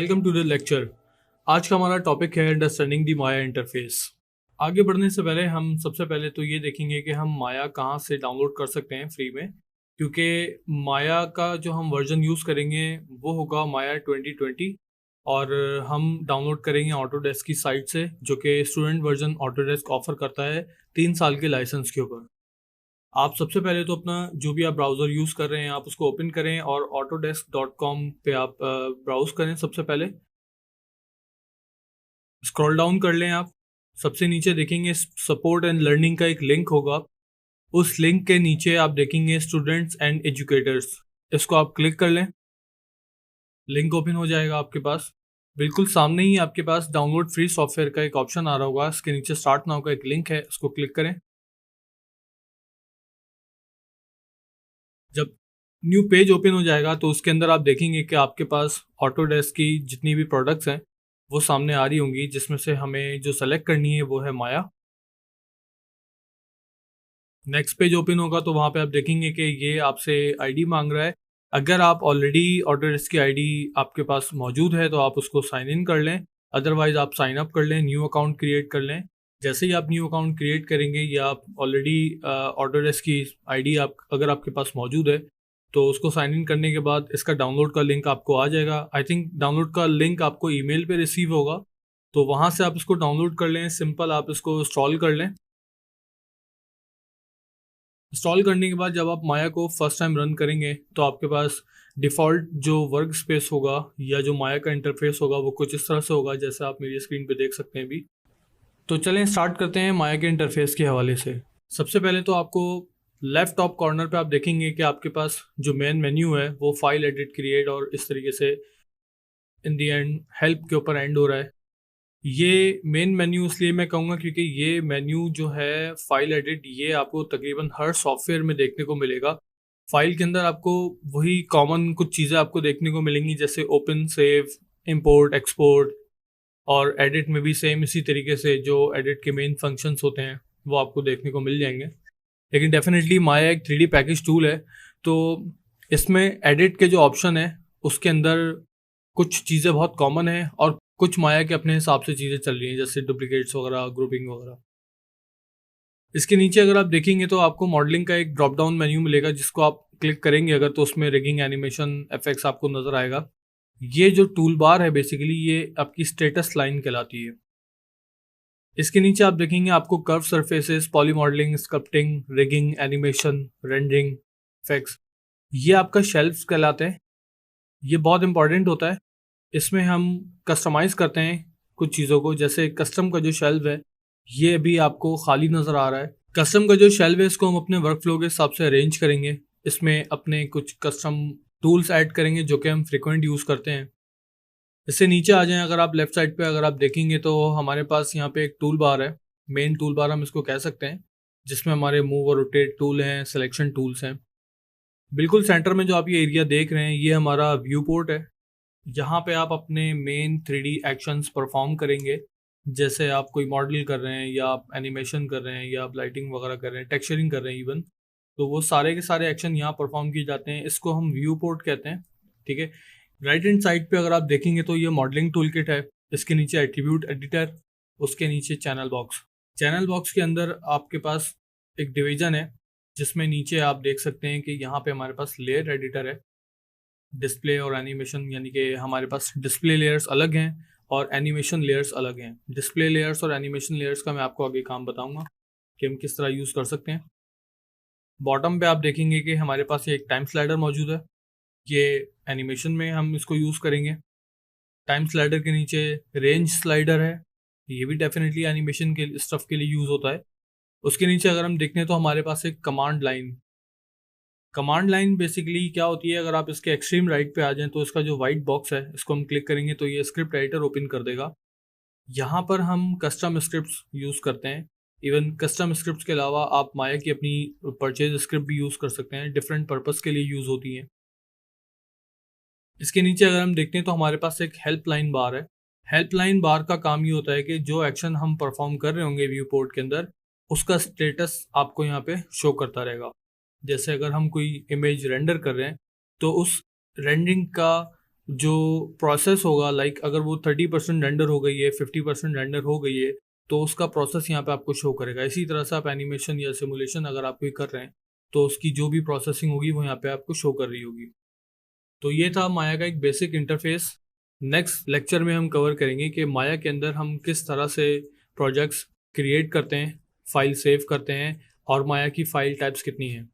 Welcome to the lecture. आज का हमारा टॉपिक है अंडरस्टैंडिंग द माया इंटरफेस। आगे बढ़ने से पहले हम सबसे पहले तो ये देखेंगे कि हम माया कहाँ से डाउनलोड कर सकते हैं फ्री में, क्योंकि माया का जो हम वर्जन यूज़ करेंगे वो होगा माया 2020 और हम डाउनलोड करेंगे ऑटोडेस्क की साइट से, जो कि स्टूडेंट वर्जन ऑटोडेस्क ऑफर करता है 3 साल के लाइसेंस के ऊपर। आप सबसे पहले तो अपना जो भी आप ब्राउज़र यूज़ कर रहे हैं आप उसको ओपन करें और autodesk.com पे आप ब्राउज़ करें। सबसे पहले स्क्रॉल डाउन कर लें आप, सबसे नीचे देखेंगे सपोर्ट एंड लर्निंग का एक लिंक होगा। उस लिंक के नीचे आप देखेंगे स्टूडेंट्स एंड एजुकेटर्स, इसको आप क्लिक कर लें। लिंक ओपन हो जाएगा आपके पास। बिल्कुल सामने ही आपके पास डाउनलोड फ्री सॉफ्टवेयर का एक ऑप्शन आ रहा होगा, इसके नीचे स्टार्ट नाउ का एक लिंक है, उसको क्लिक करें। जब न्यू पेज ओपन हो जाएगा तो उसके अंदर आप देखेंगे कि आपके पास ऑटोडेस्क की जितनी भी प्रोडक्ट्स हैं वो सामने आ रही होंगी, जिसमें से हमें जो सेलेक्ट करनी है वो है माया। नेक्स्ट पेज ओपन होगा तो वहाँ पे आप देखेंगे कि ये आपसे आईडी मांग रहा है। अगर आप ऑलरेडी ऑटोडेस्क की आईडी आपके पास मौजूद है तो आप उसको साइन इन कर लें, अदरवाइज आप साइन अप कर लें, न्यू अकाउंट क्रिएट कर लें। जैसे ही आप न्यू अकाउंट क्रिएट करेंगे या आप ऑलरेडी ऑटोडेस्क की आईडी आप अगर आपके पास मौजूद है तो उसको साइन इन करने के बाद इसका डाउनलोड का लिंक आपको आ जाएगा। आई थिंक डाउनलोड का लिंक आपको ईमेल पे रिसीव होगा, तो वहाँ से आप इसको डाउनलोड कर लें। सिंपल आप इसको इंस्टॉल कर लें। इंस्टॉल करने के बाद जब आप माया को फर्स्ट टाइम रन करेंगे तो आपके पास डिफ़ॉल्ट जो वर्क स्पेस होगा या जो माया का इंटरफेस होगा वो कुछ इस तरह से होगा, जैसे आप मेरी स्क्रीन पे देख सकते हैं अभी। तो चलें स्टार्ट करते हैं माया के इंटरफेस के हवाले से। सबसे पहले तो आपको लेफ़्ट टॉप कॉर्नर पे आप देखेंगे कि आपके पास जो मेन मेन्यू है वो फाइल एडिट क्रिएट और इस तरीके से इन दी एंड हेल्प के ऊपर एंड हो रहा है। ये मेन मेन्यू इसलिए मैं कहूँगा क्योंकि ये मेन्यू जो है फाइल एडिट, ये आपको तकरीबन हर सॉफ्टवेयर में देखने को मिलेगा। फाइल के अंदर आपको वही कॉमन कुछ चीज़ें आपको देखने को मिलेंगी, जैसे ओपन, सेव, इंपोर्ट, एक्सपोर्ट, और एडिट में भी सेम इसी तरीके से जो एडिट के मेन फंक्शंस होते हैं वो आपको देखने को मिल जाएंगे। लेकिन डेफिनेटली माया एक 3D पैकेज टूल है, तो इसमें एडिट के जो ऑप्शन है उसके अंदर कुछ चीज़ें बहुत कॉमन है और कुछ माया के अपने हिसाब से चीज़ें चल रही हैं, जैसे डुप्लीकेट्स वगैरह, ग्रुपिंग वगैरह। इसके नीचे अगर आप देखेंगे तो आपको मॉडलिंग का एक ड्रॉप डाउन मेन्यू मिलेगा, जिसको आप क्लिक करेंगे अगर तो उसमें रिगिंग, एनिमेशन, इफेक्ट्स आपको नज़र आएगा। ये जो टूल बार है बेसिकली ये आपकी स्टेटस लाइन कहलाती है। इसके नीचे आप देखेंगे आपको curve surfaces, poly modelling, sculpting, rigging, animation, rendering, effects, ये आपका शेल्फ्स कहलाते हैं। ये बहुत इंपॉर्टेंट होता है। इसमें हम कस्टमाइज़ करते हैं कुछ चीज़ों को, जैसे कस्टम का जो शेल्व है ये अभी आपको खाली नज़र आ रहा है। कस्टम का जो शेल्व है इसको हम अपने वर्क फ्लो के हिसाब से अरेंज करेंगे। इसमें अपने कुछ कस्टम टूल्स ऐड करेंगे जो कि हम फ्रिक्वेंट यूज़ करते हैं। इससे नीचे आ जाएं, अगर आप लेफ्ट साइड पे अगर आप देखेंगे तो हमारे पास यहाँ पे एक टूल बार है, मेन टूल बार हम इसको कह सकते हैं, जिसमें हमारे मूव और रोटेट टूल हैं, सिलेक्शन टूल्स हैं। बिल्कुल सेंटर में जो आप ये एरिया देख रहे हैं ये हमारा व्यू पोर्ट है। यहाँ पे आप अपने मेन 3D एक्शंस परफॉर्म करेंगे, जैसे आप कोई मॉडल कर रहे हैं या आप एनिमेशन कर रहे हैं या आप लाइटिंग वगैरह कर रहे हैं, टेक्सचरिंग कर रहे हैं इवन, तो वो सारे के सारे एक्शन यहाँ परफॉर्म किए जाते हैं। इसको हम व्यू पोर्ट कहते हैं। ठीक है। राइट हैंड साइड पे अगर आप देखेंगे तो ये मॉडलिंग टूल किट है, इसके नीचे एट्रीब्यूट एडिटर, उसके नीचे चैनल बॉक्स। चैनल बॉक्स के अंदर आपके पास एक डिवीजन है, जिसमें नीचे आप देख सकते हैं कि यहाँ पे हमारे पास लेयर एडिटर है, डिस्प्ले और एनिमेशन, यानी कि हमारे पास डिस्प्ले लेयर्स अलग हैं और एनिमेशन लेयर्स अलग हैं। डिस्प्ले लेयर्स और एनिमेशन लेयर्स का मैं आपको आगे काम बताऊंगा कि हम किस तरह यूज़ कर सकते हैं। बॉटम पे आप देखेंगे कि हमारे पास ये एक टाइम स्लाइडर मौजूद है, ये एनिमेशन में हम इसको यूज़ करेंगे। टाइम स्लाइडर के नीचे रेंज स्लाइडर है, ये भी डेफिनेटली एनिमेशन के स्टफ के लिए यूज़ होता है। उसके नीचे अगर हम देखें तो हमारे पास एक कमांड लाइन बेसिकली क्या होती है, अगर आप इसके एक्सट्रीम राइट पे आ जाएं तो इसका जो वाइट बॉक्स है इसको हम क्लिक करेंगे तो ये स्क्रिप्ट एडिटर ओपन कर देगा। यहाँ पर हम कस्टम स्क्रिप्ट्स यूज़ करते हैं। इवन कस्टम स्क्रिप्ट्स के अलावा आप माया की अपनी परचेज स्क्रिप्ट भी यूज़ कर सकते हैं, डिफरेंट पर्पस के लिए यूज़ होती हैं। इसके नीचे अगर हम देखते हैं तो हमारे पास एक हेल्पलाइन बार है। हेल्पलाइन बार का काम ये होता है कि जो एक्शन हम परफॉर्म कर रहे होंगे व्यू पोर्ट के अंदर, उसका स्टेटस आपको यहाँ पे शो करता रहेगा। जैसे अगर हम कोई इमेज रेंडर कर रहे हैं तो उस रेंडरिंग का जो प्रोसेस होगा, लाइक अगर वो 30% रेंडर हो गई है, 50% रेंडर हो गई है, तो उसका प्रोसेस यहाँ पे आपको शो करेगा। इसी तरह से आप एनिमेशन या सिमुलेशन अगर आप कोई कर रहे हैं तो उसकी जो भी प्रोसेसिंग होगी वो यहाँ पे आपको शो कर रही होगी। तो ये था माया का एक बेसिक इंटरफेस। नेक्स्ट लेक्चर में हम कवर करेंगे कि माया के अंदर हम किस तरह से प्रोजेक्ट्स क्रिएट करते हैं, फाइल सेव करते हैं, और माया की फाइल टाइप्स कितनी हैं।